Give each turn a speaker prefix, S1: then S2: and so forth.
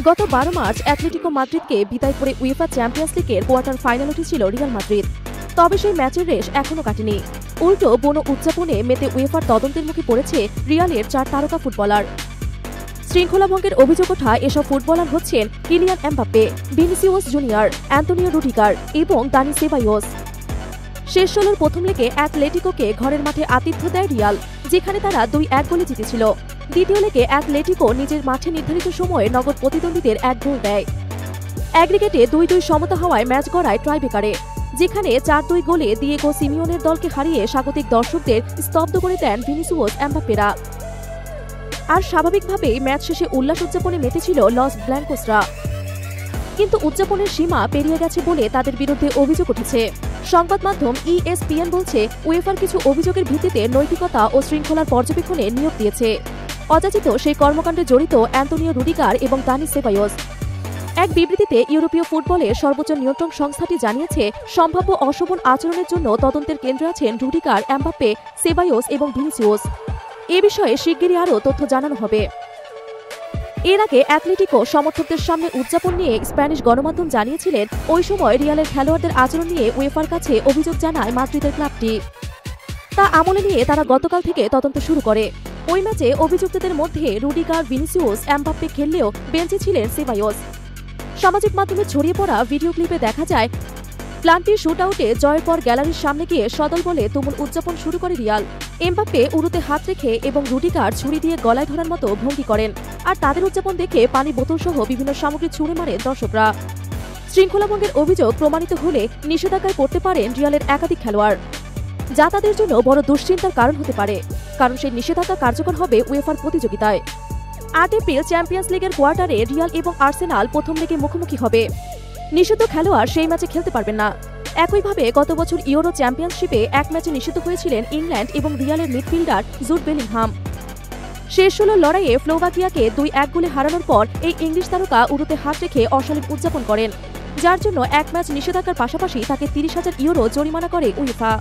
S1: গত 12 March Atletico মাদ্রিদকে বিদায় করে উয়েফা চ্যাম্পিয়ন্স লিগের কোয়ার্টার ফাইনাল উঠেছিল রিয়াল মাদ্রিদ। তবে সেই ম্যাচের রেশ এখনও কাটেনি। উল্টো বন উদযাপনে মেতে উয়েফার তদন্তের মুখে পড়েছে রিয়ালের 4 তারকা ফুটবলার। শৃঙ্খলা ভঙ্গের অভিযোগ ওঠা এসব ফুটবলার হচ্ছেন Kylian Mbappe, Vinicius junior, Antonio Rudiger এবং দানি সেবাইওস। শেষ 16-র প্রথম লেগে অ্যাটলেটিকোকে ঘরের মাঠে আতিথ্য দেয় রিয়াল, যেখানে তারা 2-1 গোলে জিতেছিল। দ্বিতীয় লেগে অ্যাটলেটিকো নিজের মাঠে নির্ধারিত সময়ে নগদ প্রতিদ্বন্দ্বীদের 1 গোল দেয়। অ্যাগ্রিগেটে 2-2 সমতা হওয়ায় ম্যাচ গড়ায় টাইব্রেকারে, যেখানে 4-2 গোলে দিয়েগো সিমিওনের দলকে হারিয়ে স্বাগতিক দর্শকদের স্তব্ধ করে দেন ভিনিসিউস এমবাপ্পেরা। আর স্বাভাবিকভাবেই ম্যাচ শেষে উল্লাস উদযাপনে মেতেছিল লস ব্ল্যাঙ্কোসরা। কিন্তু উদযাপনের সীমা পেরিয়ে গেছে বলে তাদের বিরুদ্ধে অভিযোগ উঠেছে। সংবাদ মাধ্যম ESPN বলছে, উয়েফার কিছু অভিযোগের ভিত্তিতে নৈতিকতা ও শৃঙ্খলার পর্যবেক্ষণে নিয়োগ দিয়েছে অযাচিত সেই কর্মকাণ্ডে জড়িত অ্যান্তোনিও রুডিগার এবং দানি সেবাইওস। এক বিবৃতিতে ইউরোপীয় ফুটবলের সর্বোচ্চ নিয়ন্ত্রণ সংস্থাটি জানিয়েছে, সম্ভাব্য অশোভন আচরণের জন্য তদন্তের কেন্দ্রে আছেন রুডিগার, এমবাপ্পে, সেবাইওস এবং ভিনিসিউস। এ বিষয়ে শিগগিরই আরও তথ্য জানানো হবে। এর আগে অ্যাটলেটিকো সমর্থকদের সামনে উদযাপন নিয়ে স্প্যানিশ গণমাধ্যম জানিয়েছিলেন, ওই সময় রিয়ালের খেলোয়াড়দের আচরণ নিয়ে উয়েফার কাছে অভিযোগ জানায় মাদ্রিদের ক্লাবটি। তা আমলে নিয়ে তারা গতকাল থেকে তদন্ত শুরু করে। ওই ম্যাচে অভিযুক্তদের মধ্যে রুডিগার, ভিনিসিউস, এমবাপ্পে খেললেও বেঞ্চে ছিলেন সেবাইওস। সামাজিক মাধ্যমে ছড়িয়ে পড়া ভিডিও ক্লিপে দেখা যায়, প্লান্টির শুটআউটে জয়ের পর গ্যালারির সামনে গিয়ে সদল বলে তুমুল উদযাপন শুরু করে রিয়াল। এমবাপ্পে উরুতে হাত রেখে এবং রুডিগার ছুরি দিয়ে গলায় ধরার মতো ভঙ্গি করেন, আর তাদের উদযাপন দেখে পানি বোতল সহ বিভিন্ন সামগ্রী ছুঁড়ে মারে দর্শকরা। শৃঙ্খলাভঙ্গের অভিযোগ প্রমাণিত হলে নিষেধাজ্ঞায় পড়তে পারেন রিয়ালের একাধিক খেলোয়াড়, যা তাদের জন্য বড় দুশ্চিন্তার কারণ হতে পারে, কারণ সেই নিষেধাজ্ঞা কার্যকর হবে উয়েফার প্রতিযোগিতায়। 8 এপ্রিল চ্যাম্পিয়ন্স লিগের কোয়ার্টারে রিয়াল এবং আর্সেনাল প্রথম লেগে মুখোমুখি হবে। নিষিদ্ধ খেলোয়াড় সেই ম্যাচে খেলতে পারবেন না। একইভাবে গত বছর ইউরো চ্যাম্পিয়নশিপে এক ম্যাচে নিষিদ্ধ হয়েছিলেন ইংল্যান্ড এবং রিয়ালের মিডফিল্ডার জুড বেলিংহাম। শেষ 16 লড়াইয়ে স্লোভাকিয়াকে 2-1 গোলে হারানোর পর এই ইংলিশ তারকা উরুতে হাত রেখে অশালীন উদযাপন করেন, যার জন্য এক ম্যাচ নিষেধাজ্ঞার পাশাপাশি তাকে 30,000 ইউরো জরিমানা করে উয়েফা।